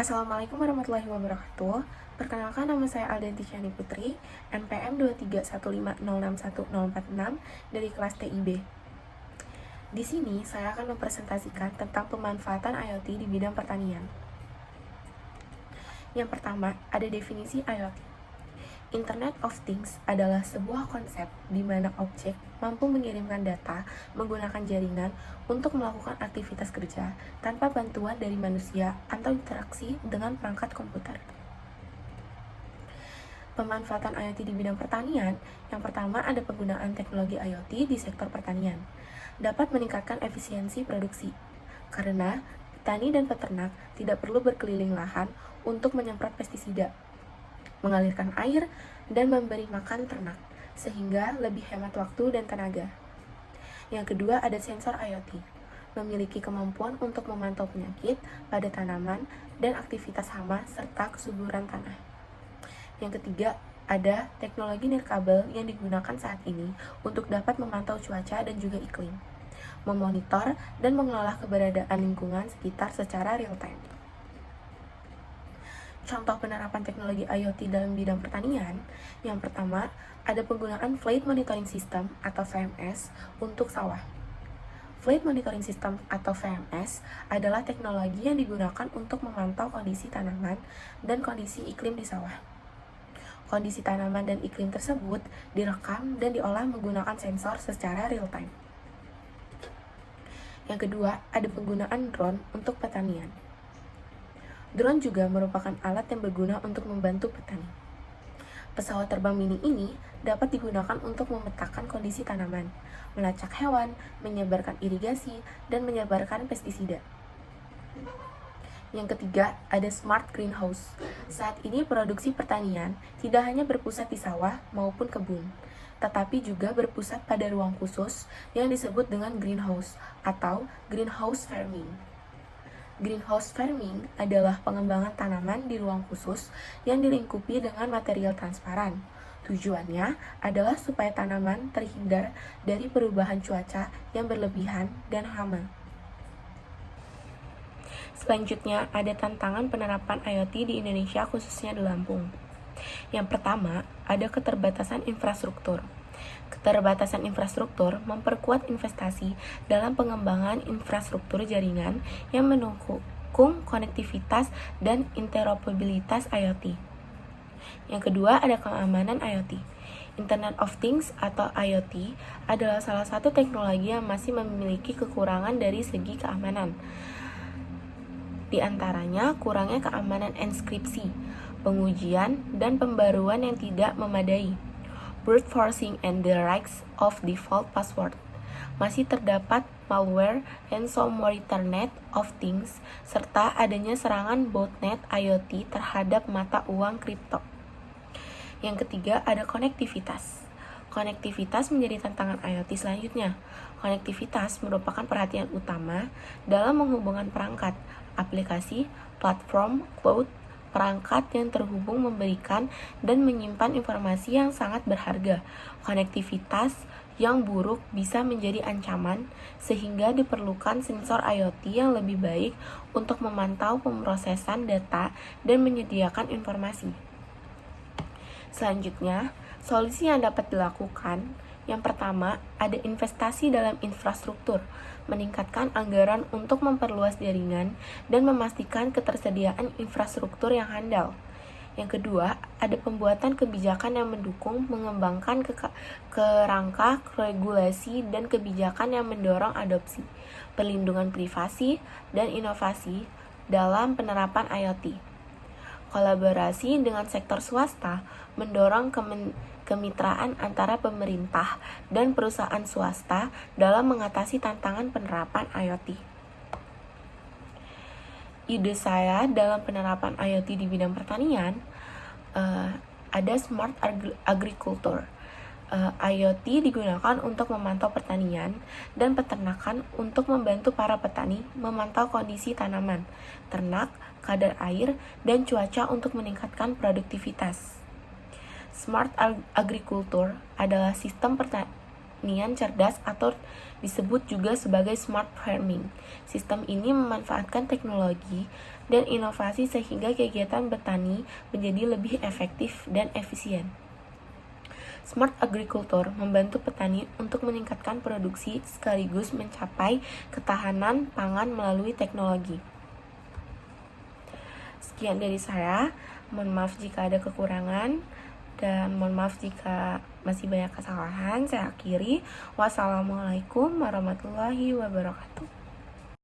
Assalamualaikum warahmatullahi wabarakatuh. Perkenalkan, nama saya Aldanti Syani Putri, NPM 231506146 dari kelas TIB. Di sini saya akan mempresentasikan tentang pemanfaatan IoT di bidang pertanian. Yang pertama, ada definisi IoT. Internet of Things adalah sebuah konsep di mana objek mampu mengirimkan data menggunakan jaringan untuk melakukan aktivitas kerja tanpa bantuan dari manusia atau interaksi dengan perangkat komputer. Pemanfaatan IoT di bidang pertanian, yang pertama ada penggunaan teknologi IoT di sektor pertanian. Dapat meningkatkan efisiensi produksi, karena petani dan peternak tidak perlu berkeliling lahan untuk menyemprot pestisida, mengalirkan air, dan memberi makan ternak, sehingga lebih hemat waktu dan tenaga. Yang kedua ada sensor IoT, memiliki kemampuan untuk memantau penyakit pada tanaman dan aktivitas hama serta kesuburan tanah. Yang ketiga ada teknologi nirkabel yang digunakan saat ini untuk dapat memantau cuaca dan juga iklim, memonitor dan mengelola keberadaan lingkungan sekitar secara real time. Contoh penerapan teknologi IoT dalam bidang pertanian, yang pertama ada penggunaan Flight Monitoring System atau VMS untuk sawah. Flight Monitoring System atau VMS adalah teknologi yang digunakan untuk memantau kondisi tanaman dan kondisi iklim di sawah. Kondisi tanaman dan iklim tersebut direkam dan diolah menggunakan sensor secara real time. Yang kedua, ada penggunaan drone untuk pertanian. Drone juga merupakan alat yang berguna untuk membantu petani. Pesawat terbang mini ini dapat digunakan untuk memetakan kondisi tanaman, melacak hewan, menyebarkan irigasi, dan menyebarkan pestisida. Yang ketiga, ada smart greenhouse. Saat ini produksi pertanian tidak hanya berpusat di sawah maupun kebun, tetapi juga berpusat pada ruang khusus yang disebut dengan greenhouse atau greenhouse farming. Greenhouse farming adalah pengembangan tanaman di ruang khusus yang dilingkupi dengan material transparan. Tujuannya adalah supaya tanaman terhindar dari perubahan cuaca yang berlebihan dan hama. Selanjutnya, ada tantangan penerapan IoT di Indonesia khususnya di Lampung. Yang pertama, ada keterbatasan infrastruktur. Keterbatasan infrastruktur memperkuat investasi dalam pengembangan infrastruktur jaringan yang mendukung konektivitas dan interoperabilitas IoT. Yang kedua, ada keamanan IoT. Internet of Things atau IoT adalah salah satu teknologi yang masih memiliki kekurangan dari segi keamanan. Di antaranya, kurangnya keamanan enkripsi, pengujian, dan pembaruan yang tidak memadai, brute forcing and the likes of default password. Masih terdapat malware, ransomware Internet of Things, serta adanya serangan botnet IoT terhadap mata uang kripto. Yang ketiga, ada konektivitas. Konektivitas menjadi tantangan IoT selanjutnya. Konektivitas merupakan perhatian utama dalam menghubungkan perangkat, aplikasi, platform, cloud, perangkat yang terhubung memberikan dan menyimpan informasi yang sangat berharga. Konektivitas yang buruk bisa menjadi ancaman, sehingga diperlukan sensor IoT yang lebih baik untuk memantau pemrosesan data dan menyediakan informasi. Selanjutnya, solusi yang dapat dilakukan, yang pertama, ada investasi dalam infrastruktur, meningkatkan anggaran untuk memperluas jaringan dan memastikan ketersediaan infrastruktur yang handal. Yang kedua, ada pembuatan kebijakan yang mendukung mengembangkan kerangka regulasi dan kebijakan yang mendorong adopsi, perlindungan privasi, dan inovasi dalam penerapan IoT. Kolaborasi dengan sektor swasta mendorong kemitraan antara pemerintah dan perusahaan swasta dalam mengatasi tantangan penerapan IoT. Ide saya dalam penerapan IoT di bidang pertanian, ada smart agriculture. IoT digunakan untuk memantau pertanian dan peternakan untuk membantu para petani memantau kondisi tanaman, ternak, kadar air, dan cuaca untuk meningkatkan produktivitas. Smart agriculture adalah sistem pertanian cerdas atau disebut juga sebagai smart farming. Sistem ini memanfaatkan teknologi dan inovasi sehingga kegiatan bertani menjadi lebih efektif dan efisien. Smart Agriculture membantu petani untuk meningkatkan produksi sekaligus mencapai ketahanan pangan melalui teknologi. Sekian dari saya, mohon maaf jika ada kekurangan dan mohon maaf jika masih banyak kesalahan. Saya akhiri. Wassalamualaikum warahmatullahi wabarakatuh.